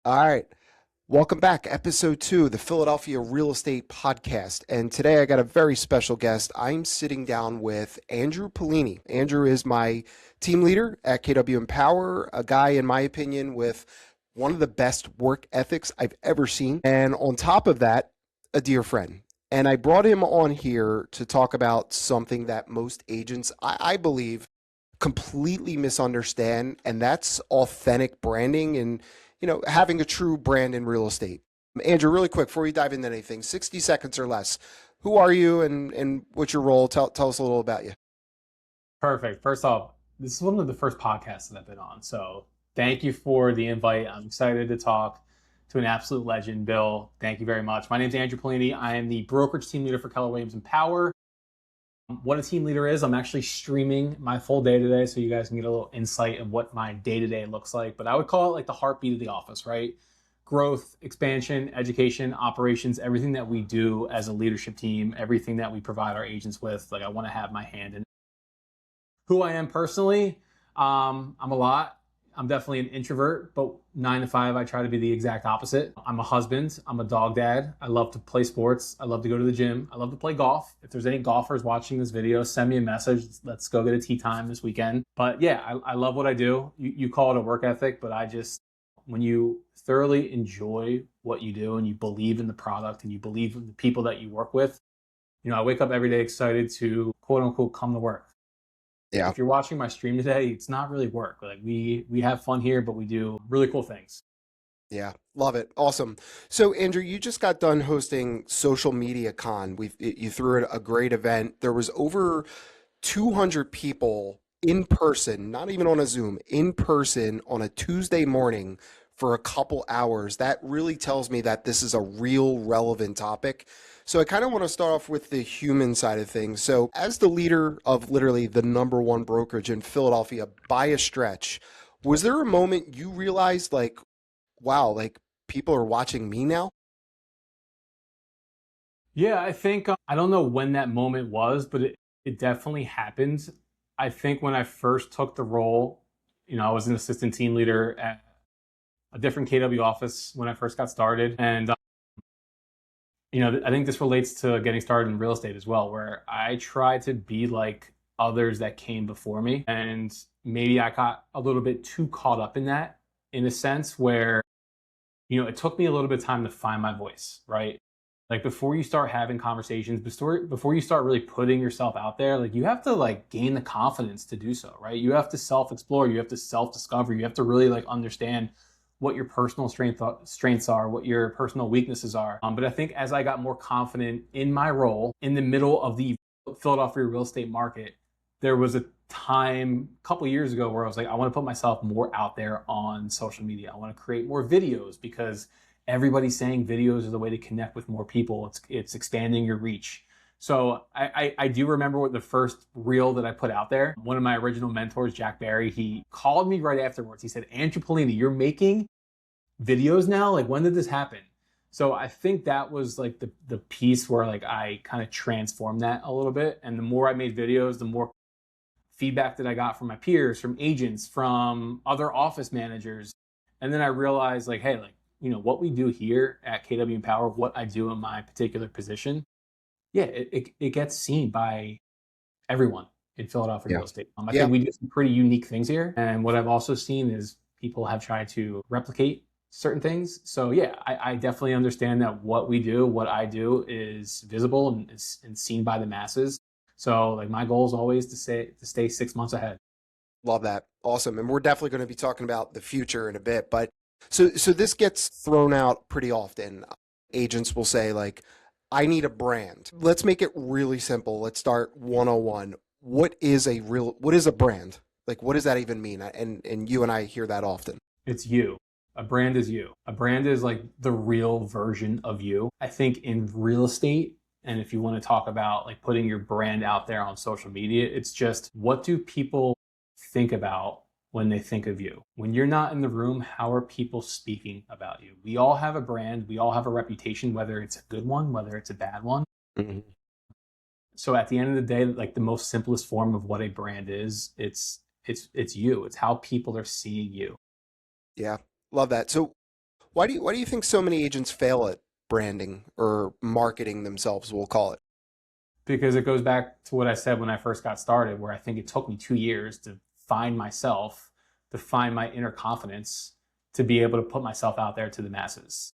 All right. Welcome back. Episode 2 of the Philadelphia Real Estate Podcast. And today I got a very special guest. I'm sitting down with Andrew Pulini. Andrew is my team leader at KW Empower, a guy, in my opinion, with one of the best work ethics I've ever seen. And on top of that, a dear friend. And I brought him on here to talk about something that most agents, I believe, completely misunderstand, and that's authentic branding and having a true brand in real estate. Andrew, really quick before we dive into anything, 60 seconds or less. Who are you and what's your role? Tell us a little about you. Perfect. First off, this is one of the first podcasts that I've been on. So thank you for the invite. I'm excited to talk to an absolute legend, Bill. Thank you very much. My name is Andrew Pulini. I am the brokerage team leader for Keller Williams Empower. What a team leader is, I'm actually streaming my full day today so you guys can get a little insight of what my day-to-day looks like. But I would call it like the heartbeat of the office, right? Growth, expansion, education, operations, everything that we do as a leadership team, everything that we provide our agents with, like I want to have my hand in. Who I am personally, I'm a lot. I'm definitely an introvert, but 9 to 5, I try to be the exact opposite. I'm a husband. I'm a dog dad. I love to play sports. I love to go to the gym. I love to play golf. If there's any golfers watching this video, send me a message. Let's go get a tee time this weekend. But yeah, I love what I do. You call it a work ethic, but when you thoroughly enjoy what you do and you believe in the product and you believe in the people that you work with, I wake up every day excited to quote unquote come to work. Yeah. If you're watching my stream today, it's not really work. Like we have fun here, but we do really cool things. Yeah, love it. Awesome. So, Andrew, you just got done hosting Social Media Con. You threw a great event. There was over 200 people in person, not even on a Zoom, in person on a Tuesday morning for a couple hours. That really tells me that this is a real relevant topic. So I kind of want to start off with the human side of things. So as the leader of literally the number one brokerage in Philadelphia by a stretch, was there a moment you realized like, wow, like people are watching me now? Yeah, I think, I don't know when that moment was, but it definitely happened. I think when I first took the role, I was an assistant team leader at a different KW office when I first got started. And, I think this relates to getting started in real estate as well, where I try to be like others that came before me. And maybe I got a little bit too caught up in that, in a sense where, it took me a little bit of time to find my voice, right? Like before you start having conversations, before you start really putting yourself out there, like you have to like gain the confidence to do so, right? You have to self-explore, you have to self-discover, you have to really like understand what your personal strengths are, what your personal weaknesses are. But I think as I got more confident in my role in the middle of the Philadelphia real estate market, there was a time a couple years ago where I was like, I want to put myself more out there on social media. I want to create more videos because everybody's saying videos is the way to connect with more people. It's expanding your reach. So I do remember what the first reel that I put out there. One of my original mentors, Jack Barry, he called me right afterwards. He said, Andrew Pulini, you're making videos now? Like, when did this happen? So I think that was like the piece where like I kind of transformed that a little bit. And the more I made videos, the more feedback that I got from my peers, from agents, from other office managers. And then I realized like, hey, like, what we do here at KW Empower, what I do in my particular position, yeah, it gets seen by everyone in Philadelphia Yeah. real estate. I Yeah. think we do some pretty unique things here. And what I've also seen is people have tried to replicate certain things. So yeah, I definitely understand that what we do, what I do is visible and seen by the masses. So like my goal is always to stay 6 months ahead. Love that. Awesome. And we're definitely going to be talking about the future in a bit, but so this gets thrown out pretty often. Agents will say like, I need a brand. Let's make it really simple. Let's start 101. What is a brand? Like, what does that even mean? And you and I hear that often. It's you. A brand is you. A brand is like the real version of you. I think in real estate, and if you want to talk about like putting your brand out there on social media, it's just what do people think about when they think of you? When you're not in the room, how are people speaking about you? We all have a brand, we all have a reputation, whether it's a good one, whether it's a bad one. Mm-hmm. So at the end of the day, like the most simplest form of what a brand is, it's you. It's how people are seeing you. Yeah, love that. So Why do you think so many agents fail at branding or marketing themselves, we'll call it? Because it goes back to what I said when I first got started, where I think it took me 2 years to find myself, to find my inner confidence, to be able to put myself out there to the masses.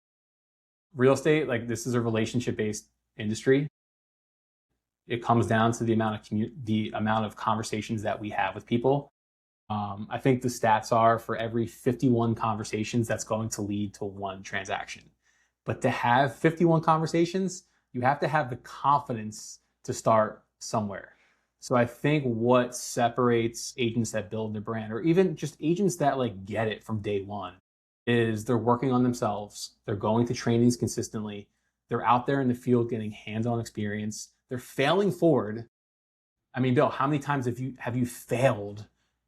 Real estate, like this is a relationship based industry. It comes down to the amount of conversations that we have with people. I think the stats are for every 51 conversations, that's going to lead to one transaction. But to have 51 conversations, you have to have the confidence to start somewhere. So I think what separates agents that build their brand, or even just agents that like get it from day one, is they're working on themselves. They're going to trainings consistently. They're out there in the field getting hands-on experience. They're failing forward. I mean, Bill, how many times have you failed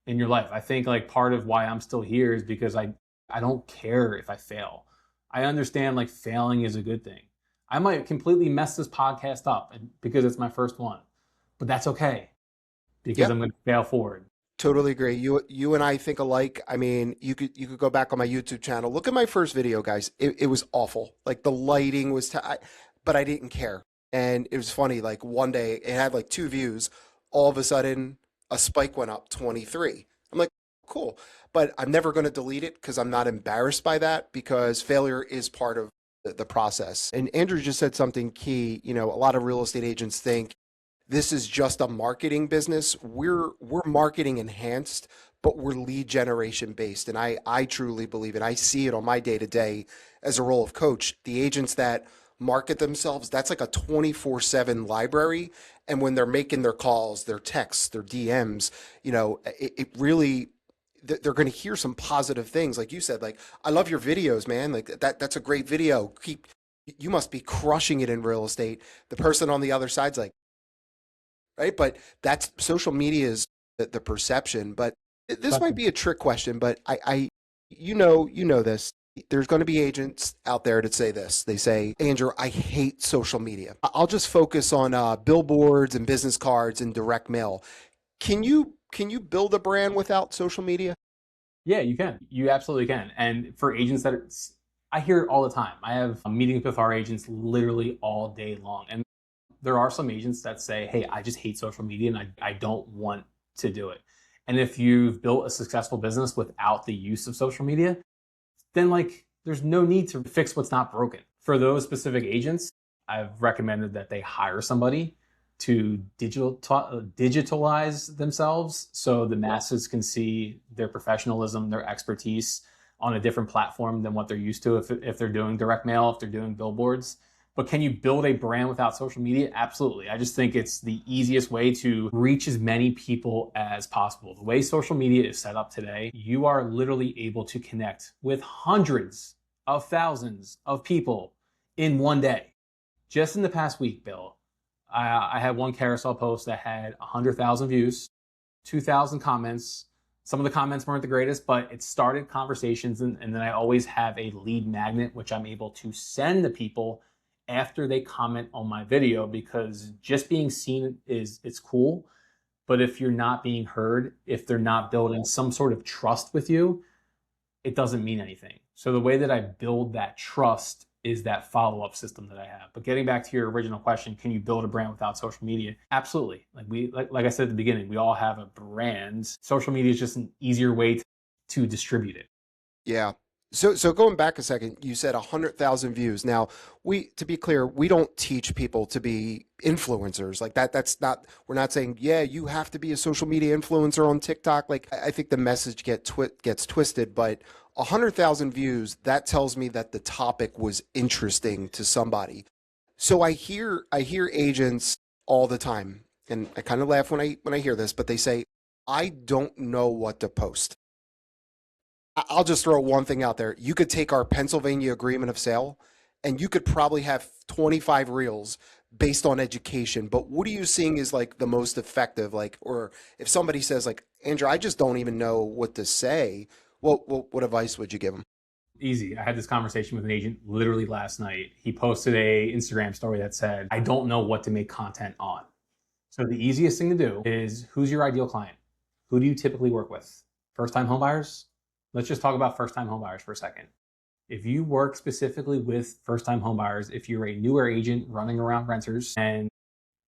in your life? I think like part of why I'm still here is because I don't care if I fail. I understand like failing is a good thing. I might completely mess this podcast up because it's my first one, but that's okay because Yep. I'm going to fail forward. Totally agree. You and I think alike. I mean, you could go back on my YouTube channel. Look at my first video, guys. It was awful. Like the lighting was, but I didn't care. And it was funny. Like one day it had like 2 views. All of a sudden, a spike went up 23. I'm like, cool. But I'm never going to delete it because I'm not embarrassed by that because failure is part of the process. And Andrew just said something key. You know, a lot of real estate agents think this is just a marketing business. We're marketing enhanced, but we're lead generation based. And I truly believe it. I see it on my day to day as a role of coach. The agents that market themselves, that's like a 24/7 library. And when they're making their calls, their texts, their DMs, it really they're going to hear some positive things. Like you said, like, I love your videos, man. Like that's a great video. You must be crushing it in real estate. The person on the other side's like, right? But that's social media is the perception. But this might be a trick question, but you know this. There's going to be agents out there that say this. They say, Andrew, I hate social media. I'll just focus on billboards and business cards and direct mail. Can you build a brand without social media? Yeah, you can. You absolutely can. And for agents I hear it all the time. I have meetings with our agents literally all day long. And there are some agents that say, hey, I just hate social media and I don't want to do it. And if you've built a successful business without the use of social media, then like there's no need to fix what's not broken. For those specific agents, I've recommended that they hire somebody to digitalize themselves so the masses can see their professionalism, their expertise on a different platform than what they're used to if they're doing direct mail, if they're doing billboards. But can you build a brand without social media? Absolutely. I just think it's the easiest way to reach as many people as possible. The way social media is set up today, you are literally able to connect with hundreds of thousands of people in one day. Just in the past week, Bill, I had one carousel post that had 100,000 views, 2,000 comments. Some of the comments weren't the greatest, but it started conversations. And then I always have a lead magnet, which I'm able to send to people after they comment on my video, because just being seen it's cool. But if you're not being heard, if they're not building some sort of trust with you, it doesn't mean anything. So the way that I build that trust is that follow-up system that I have. But getting back to your original question, can you build a brand without social media? Absolutely. Like I said at the beginning, we all have a brand. Social media is just an easier way to distribute it. Yeah. So going back a second, you said 100,000 views. Now, to be clear, we don't teach people to be influencers like that. That's not, we're not saying, yeah, you have to be a social media influencer on TikTok. Like, I think the message gets twisted, but 100,000 views, that tells me that the topic was interesting to somebody. So I hear agents all the time, and I kind of laugh when I hear this, but they say, I don't know what to post. I'll just throw one thing out there. You could take our Pennsylvania agreement of sale and you could probably have 25 reels based on education. But what are you seeing is like the most effective? Like, or if somebody says like, Andrew, I just don't even know what to say. What advice would you give them? Easy. I had this conversation with an agent literally last night. He posted a Instagram story that said, I don't know what to make content on. So the easiest thing to do is, who's your ideal client? Who do you typically work with? First time homebuyers? Let's just talk about first time homebuyers for a second. If you work specifically with first-time homebuyers, if you're a newer agent running around renters and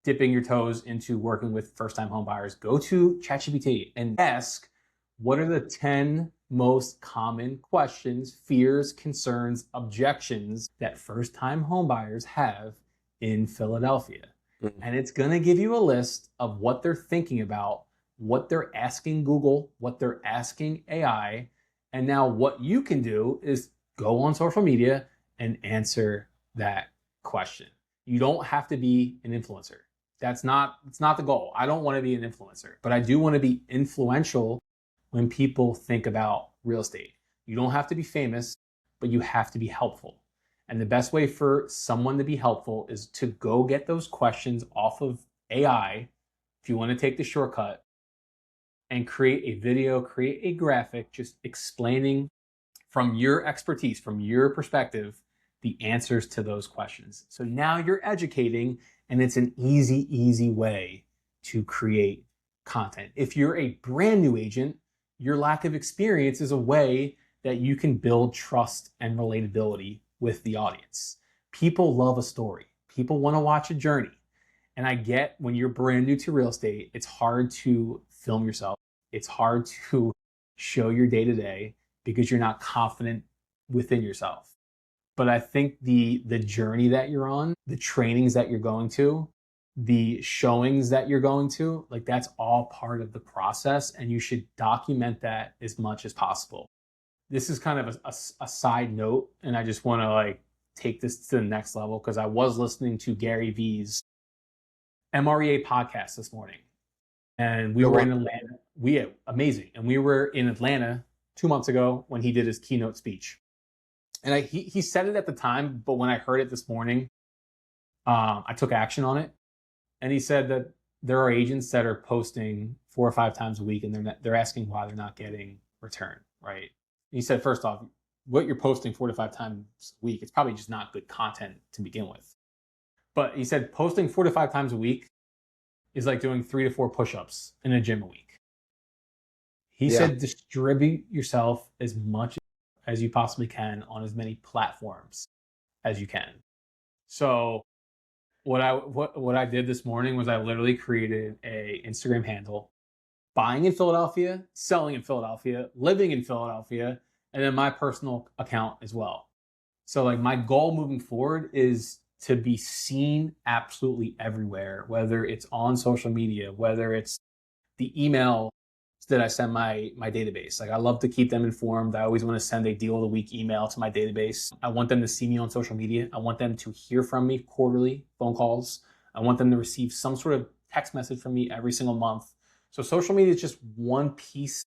dipping your toes into working with first-time homebuyers, go to ChatGPT and ask, what are the 10 most common questions, fears, concerns, objections that first-time homebuyers have in Philadelphia? Mhm. And it's going to give you a list of what they're thinking about, what they're asking Google, what they're asking AI. And now what you can do is go on social media and answer that question. You don't have to be an influencer. It's not the goal. I don't want to be an influencer, but I do want to be influential when people think about real estate. You don't have to be famous, but you have to be helpful. And the best way for someone to be helpful is to go get those questions off of AI, if you want to take the shortcut, and create a video, create a graphic, just explaining from your expertise, from your perspective, the answers to those questions. So now you're educating, and it's an easy way to create content. If you're a brand new agent, your lack of experience is a way that you can build trust and relatability with the audience. People love a story. People want to watch a journey. And I get when you're brand new to real estate, it's hard to film yourself. It's hard to show your day to day because you're not confident within yourself. But I think the journey that you're on, the trainings that you're going to, the showings that you're going to, like that's all part of the process, and you should document that as much as possible. This is kind of a side note, and I just want to like take this to the next level because I was listening to Gary Vee's MREA podcast this morning, and we Good were one. in Atlanta. Amazing, and we were in Atlanta 2 months ago when he did his keynote speech. And he said it at the time, but when I heard it this morning, I took action on it. And he said that there are agents that are posting 4 or 5 times a week, and they're asking why they're not getting return, right? He said, first off, what you're posting 4 to 5 times a week, it's probably just not good content to begin with. But he said posting 4 to 5 times a week is like doing 3 to 4 push-ups in a gym a week. He Yeah. said distribute yourself as much as you possibly can on as many platforms as you can. So what I did this morning was I literally created a Instagram handle, buying in Philadelphia, selling in Philadelphia, living in Philadelphia, and then my personal account as well. So like my goal moving forward is to be seen absolutely everywhere, whether it's on social media, whether it's the email that I send my database. Like I love to keep them informed. I always want to send a deal of the week email to my database. I want them to see me on social media. I want them to hear from me quarterly, phone calls. I want them to receive some sort of text message from me every single month. So social media is just one piece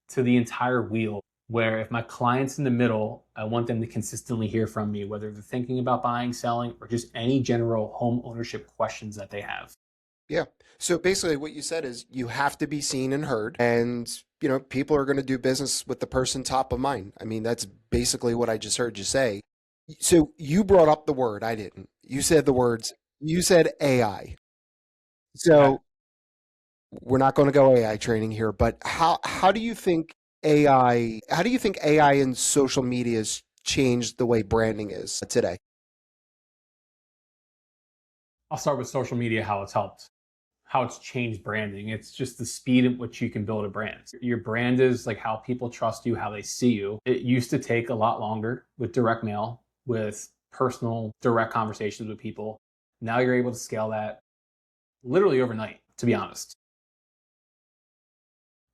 to the entire wheel where if my client's in the middle, I want them to consistently hear from me, whether they're thinking about buying, selling, or just any general home ownership questions that they have. Yeah. So basically, what you said is you have to be seen and heard, and people are going to do business with the person top of mind. I mean, that's basically what I just heard you say. So you brought up the word, I didn't. You said the words. You said AI. Okay. So we're not going to go AI training here, but how do you think AI and social media has changed the way branding is today? I'll start with social media, how it's changed branding. It's just the speed at which you can build a brand. Your brand is like how people trust you, how they see you. It used to take a lot longer with direct mail, with personal direct conversations with people. Now you're able to scale that literally overnight, to be honest.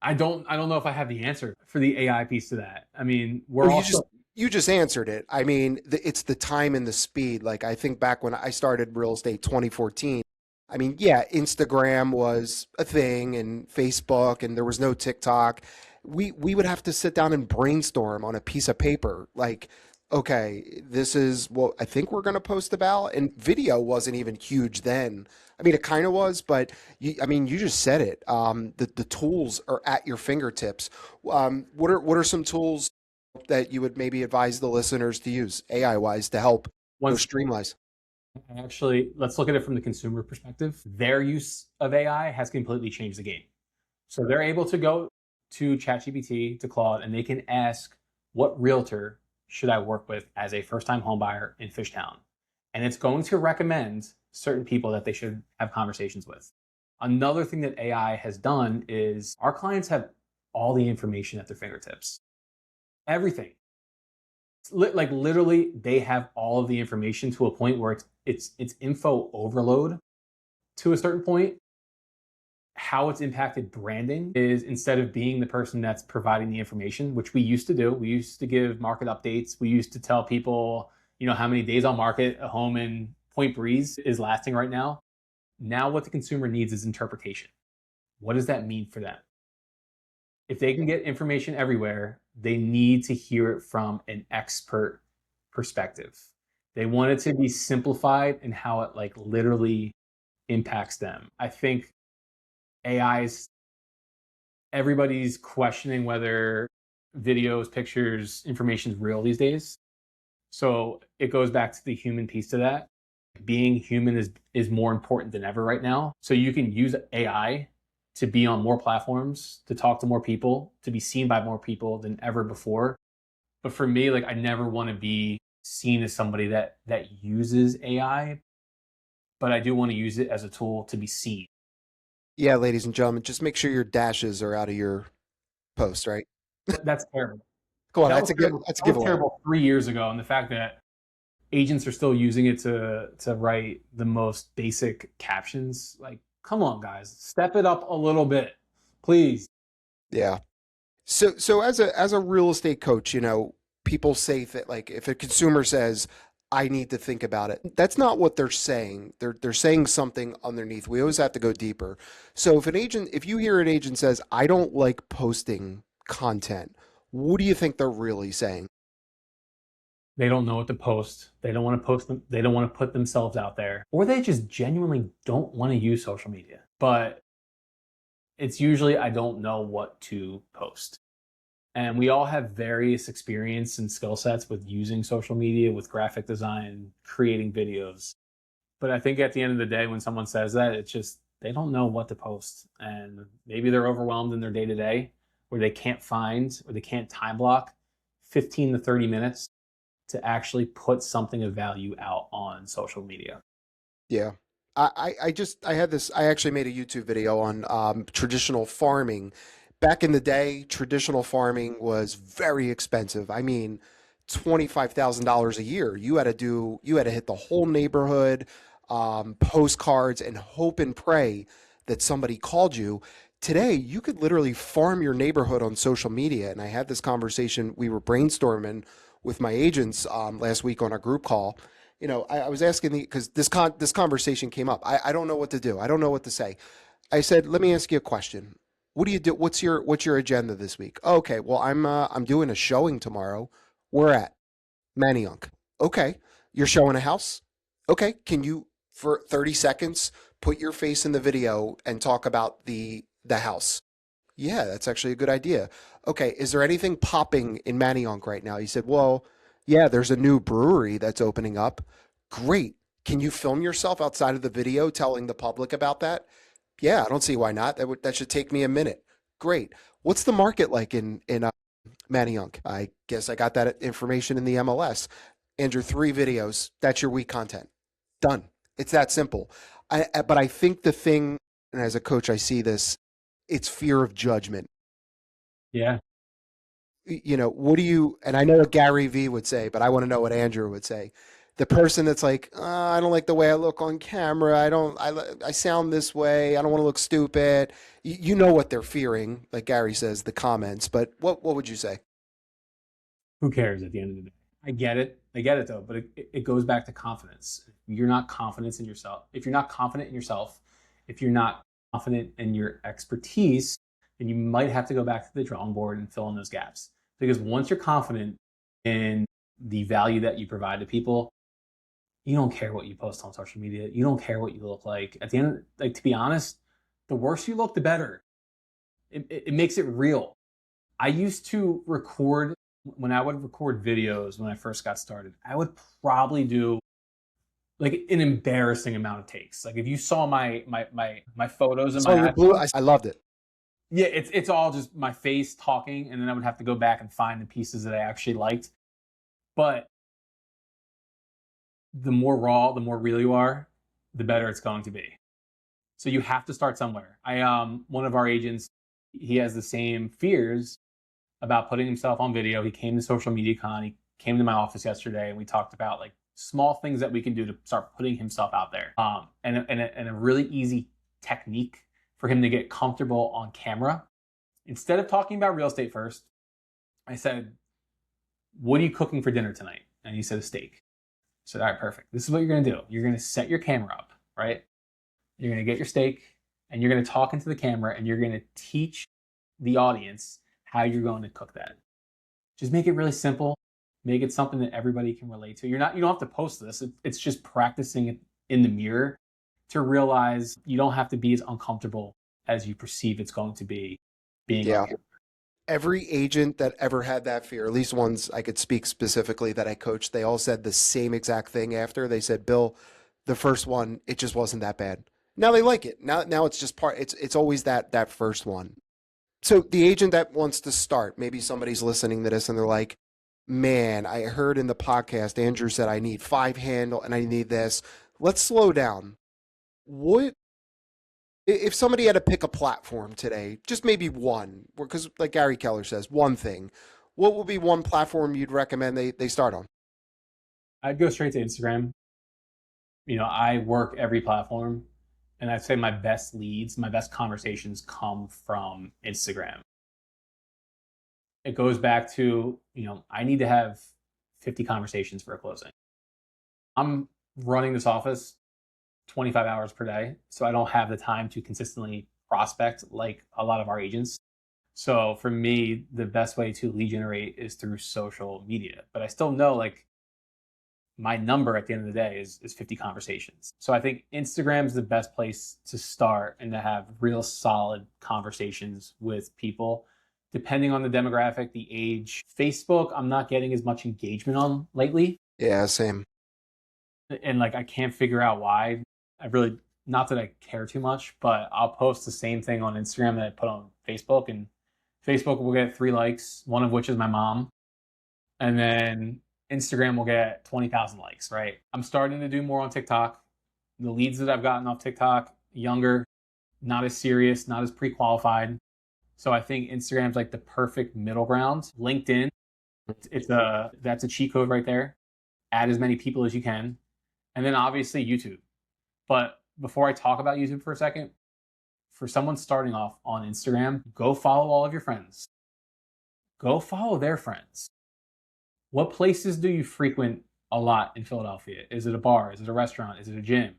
I don't know if I have the answer for the AI piece to that. I mean, we're Well, also you just answered it. I mean, it's the time and the speed. Like I think back when I started real estate 2014. I mean, yeah, Instagram was a thing and Facebook and there was no TikTok. We would have to sit down and brainstorm on a piece of paper like okay, this is what I think we're going to post about and video wasn't even huge then. I mean, it kind of was, but I mean, you just said it. The tools are at your fingertips. What are some tools that you would maybe advise the listeners to use AI wise to help once streamlines? actually let's look at it from the consumer perspective. Their use of AI has completely changed the game. So they're able to go to ChatGPT, to Claude, and they can ask what realtor should I work with as a first-time homebuyer in Fishtown? And it's going to recommend certain people that they should have conversations with. Another thing that AI has done is our clients have all the information at their fingertips. Everything. Like literally, they have all of the information to a point where it's info overload to a certain point. How it's impacted branding is, instead of being the person that's providing the information, which we used to do, we used to give market updates. We used to tell people, how many days on market a home in Point Breeze is lasting right now. Now what the consumer needs is interpretation. What does that mean for them? If they can get information everywhere, they need to hear it from an expert perspective. They want it to be simplified and how it like literally impacts them. I think everybody's questioning whether videos, pictures, information is real these days. So it goes back to the human piece to that. Being human is more important than ever right now. So you can use AI to be on more platforms, to talk to more people, to be seen by more people than ever before. But for me, like I never want to be seen as somebody that uses AI, but I do want to use it as a tool to be seen. Yeah, ladies and gentlemen, just make sure your dashes are out of your post, right? That's terrible. Come on, That was terrible. that's a That was giveaway. terrible 3 years ago, and the fact that agents are still using it to write the most basic captions, like, come on, guys, step it up a little bit, please. Yeah. So as a real estate coach, people say that like if a consumer says, I need to think about it, that's not what they're saying. They're saying something underneath. We always have to go deeper. So if you hear an agent says, I don't like posting content, what do you think they're really saying? They don't know what to post. They don't want to post them. They don't want to put themselves out there, or they just genuinely don't want to use social media. But it's usually, I don't know what to post. And we all have various experience and skill sets with using social media, with graphic design, creating videos. But I think at the end of the day, when someone says that, it's just they don't know what to post. And maybe they're overwhelmed in their day to day where they can't find or they can't time block 15 to 30 minutes to actually put something of value out on social media. Yeah. I had this, I actually made a YouTube video on traditional farming. Back in the day, traditional farming was very expensive. I mean, $25,000 a year. You had to hit the whole neighborhood, postcards, and hope and pray that somebody called you. Today, you could literally farm your neighborhood on social media. And I had this conversation, we were brainstorming with my agents last week on a group call. I was asking because this conversation came up. I don't know what to do. I don't know what to say. I said, let me ask you a question. What do you do? What's your agenda this week? Okay, well, I'm doing a showing tomorrow. Where at? Manayunk. Okay, you're showing a house. Okay, can you for 30 seconds put your face in the video and talk about the house? Yeah, that's actually a good idea. Okay, is there anything popping in Manayunk right now? He said, well, yeah, there's a new brewery that's opening up. Great. Can you film yourself outside of the video telling the public about that? Yeah, I don't see why not. That should take me a minute. Great. What's the market like in Manayunk? I guess I got that information in the MLS. Andrew, 3 videos. That's your week content. Done. It's that simple. But I think the thing, and as a coach, I see this, it's fear of judgment. Yeah. What do you, and I know what Gary Vee would say, but I want to know what Andrew would say. The person that's like, I don't like the way I look on camera. I sound this way. I don't want to look stupid. You know what they're fearing, like Gary says, the comments, but what would you say? Who cares at the end of the day? I get it. I get it though, but it goes back to confidence. You're not confident in yourself. If you're not confident in yourself, if you're not confident in your expertise, then you might have to go back to the drawing board and fill in those gaps. Because once you're confident in the value that you provide to people, you don't care what you post on social media. You don't care what you look like. At the end, like to be honest, the worse you look, the better. It makes it real. I used to record when I would record videos when I first got started. I would probably do like an embarrassing amount of takes. Like if you saw my photos in So my your blue, iPhone, I loved it. yeah, it's all just my face talking, and then I would have to go back and find the pieces that I actually liked. But the more raw, the more real you are, the better it's going to be. So you have to start somewhere. One of our agents, he has the same fears about putting himself on video. He came to Social Media Con. He came to my office yesterday, and we talked about like small things that we can do to start putting himself out there. And a really easy technique for him to get comfortable on camera. Instead of talking about real estate first, I said, "What are you cooking for dinner tonight?" And he said, "A steak." I said, "All right, perfect. This is what you're going to do. You're going to set your camera up, right? You're going to get your steak, and you're going to talk into the camera, and you're going to teach the audience how you're going to cook that. Just make it really simple. Make it something that everybody can relate to. You don't have to post this. It's just practicing it in the mirror to realize you don't have to be as uncomfortable as you perceive it's going to be being on Yeah. camera." Every agent that ever had that fear, at least ones I could speak specifically that I coached, they all said the same exact thing after. They said, "Bill, the first one, it just wasn't that bad." Now they like it. Now it's just it's always that first one. So the agent that wants to start, maybe somebody's listening to this and they're like, "Man, I heard in the podcast Andrew said I need 5 handle and I need this." Let's slow down. What if somebody had to pick a platform today, just maybe one, because like Gary Keller says, one thing, what would be one platform you'd recommend they start on? I'd go straight to Instagram. I work every platform, and I'd say my best leads, my best conversations come from Instagram. It goes back to, I need to have 50 conversations for a closing. I'm running this office 25 hours per day, so I don't have the time to consistently prospect like a lot of our agents. So for me, the best way to lead generate is through social media. But I still know like my number at the end of the day is 50 conversations. So I think Instagram is the best place to start and to have real solid conversations with people, depending on the demographic, the age. Facebook, I'm not getting as much engagement on lately. Yeah, same. And like, I can't figure out why. I really, not that I care too much, but I'll post the same thing on Instagram that I put on Facebook, and Facebook will get 3 likes, one of which is my mom. And then Instagram will get 20,000 likes, right? I'm starting to do more on TikTok. The leads that I've gotten off TikTok, younger, not as serious, not as pre-qualified. So I think Instagram's like the perfect middle ground. LinkedIn, that's a cheat code right there. Add as many people as you can. And then obviously YouTube. But before I talk about YouTube for a second, for someone starting off on Instagram, go follow all of your friends. Go follow their friends. What places do you frequent a lot in Philadelphia? Is it a bar? Is it a restaurant? Is it a gym?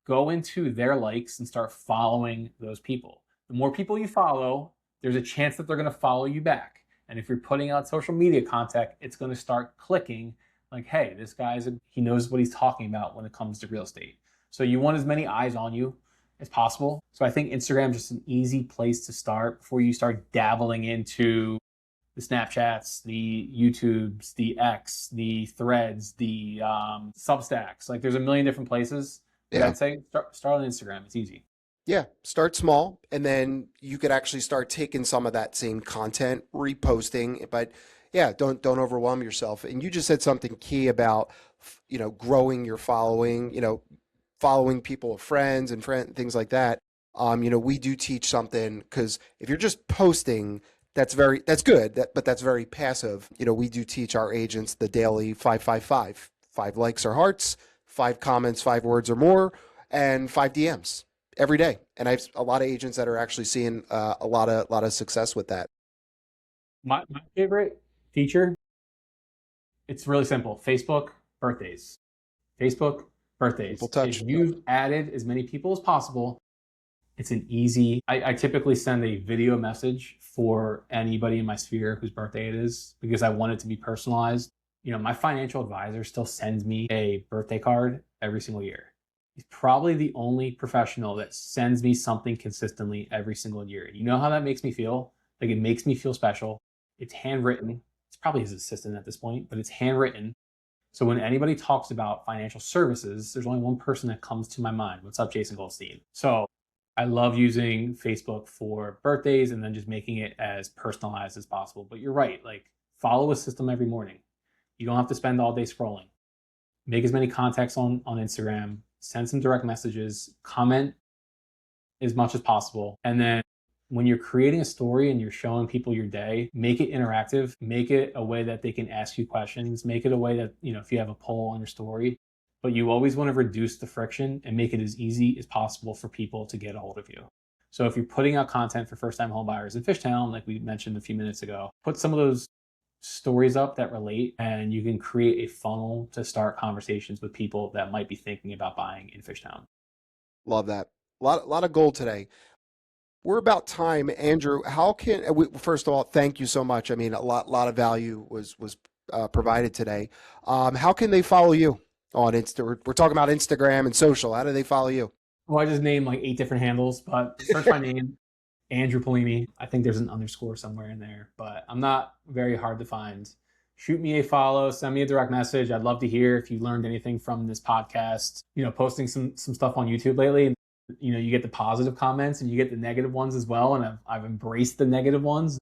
Go into their likes and start following those people. The more people you follow, there's a chance that they're going to follow you back. And if you're putting out social media content, it's going to start clicking like, hey, this he knows what he's talking about when it comes to real estate. So you want as many eyes on you as possible. So I think Instagram is just an easy place to start before you start dabbling into the Snapchats, the YouTubes, the X, the Threads, the Substacks. Like there's a million different places. But Yeah. I'd say start on Instagram. It's easy. Yeah, start small, and then you could actually start taking some of that same content, reposting. But yeah, don't overwhelm yourself. And you just said something key about growing your following. Following people, friends and things like that. We do teach something because if you're just posting, that's good, but that's very passive. We do teach our agents the daily 5 5 5. 5 likes or hearts, 5 comments, 5 words or more, and 5 DMs every day. And I've a lot of agents that are actually seeing a lot of success with that. My favorite feature, it's really simple. Facebook birthdays. Facebook Simple birthdays. If touch. you've added as many people as possible, it's an easy. I typically send a video message for anybody in my sphere whose birthday it is because I want it to be personalized. My financial advisor still sends me a birthday card every single year. He's probably the only professional that sends me something consistently every single year. You know how that makes me feel? Like it makes me feel special. It's handwritten. It's probably his assistant at this point, but it's handwritten. So when anybody talks about financial services, there's only one person that comes to my mind. What's up, Jason Goldstein? So I love using Facebook for birthdays and then just making it as personalized as possible. But you're right, like follow a system every morning. You don't have to spend all day scrolling. Make as many contacts on Instagram, send some direct messages, comment as much as possible. And then when you're creating a story and you're showing people your day, make it interactive, make it a way that they can ask you questions, make it a way that, if you have a poll on your story, but you always want to reduce the friction and make it as easy as possible for people to get a hold of you. So if you're putting out content for first-time home buyers in Fishtown, like we mentioned a few minutes ago, put some of those stories up that relate, and you can create a funnel to start conversations with people that might be thinking about buying in Fishtown. Love that. A lot of gold today. We're about time, Andrew. How can first of all, thank you so much. I mean, a lot of value was provided today. How can they follow you on Insta? We're talking about Instagram and social. How do they follow you? Well, I just named like 8 different handles, but search my name, Andrew Pulini. I think there's an underscore somewhere in there, but I'm not very hard to find. Shoot me a follow, send me a direct message. I'd love to hear if you learned anything from this podcast. Posting some stuff on YouTube lately. You get the positive comments and you get the negative ones as well, and I've embraced the negative ones.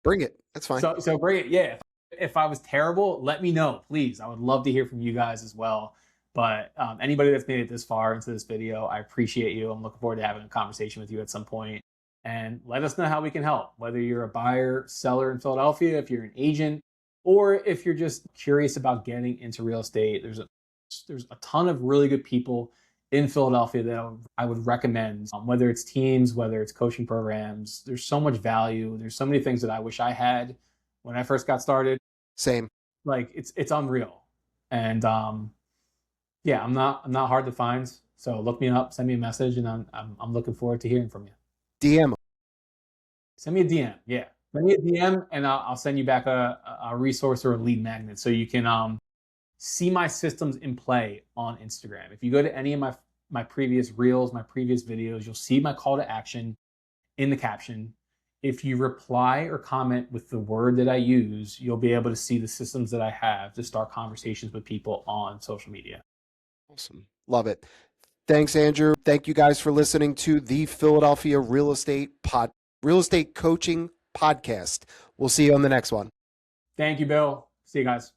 Bring it. That's fine. So great. Yeah. If I was terrible, let me know, please. I would love to hear from you guys as well. But anybody that's made it this far into this video, I appreciate you. I'm looking forward to having a conversation with you at some point. And let us know how we can help, whether you're a buyer, seller in Philadelphia, if you're an agent, or if you're just curious about getting into real estate. There's a ton of really good people in Philadelphia that I would recommend, whether it's teams, whether it's coaching programs. There's so much value. There's so many things that I wish I had when I first got started. Same. Like it's unreal. And yeah, I'm not hard to find. So look me up, send me a message, and I'm looking forward to hearing from you. DM. Send me a DM. Yeah, send me a DM, and I'll send you back a resource or a lead magnet so you can see my systems in play on Instagram. If you go to any of my previous reels, my previous videos, you'll see my call to action in the caption. If you reply or comment with the word that I use, you'll be able to see the systems that I have to start conversations with people on social media. Awesome. Love it. Thanks, Andrew. Thank you guys for listening to the Philadelphia Real Estate Coaching Podcast. We'll see you on the next one. Thank you, Bill. See you guys.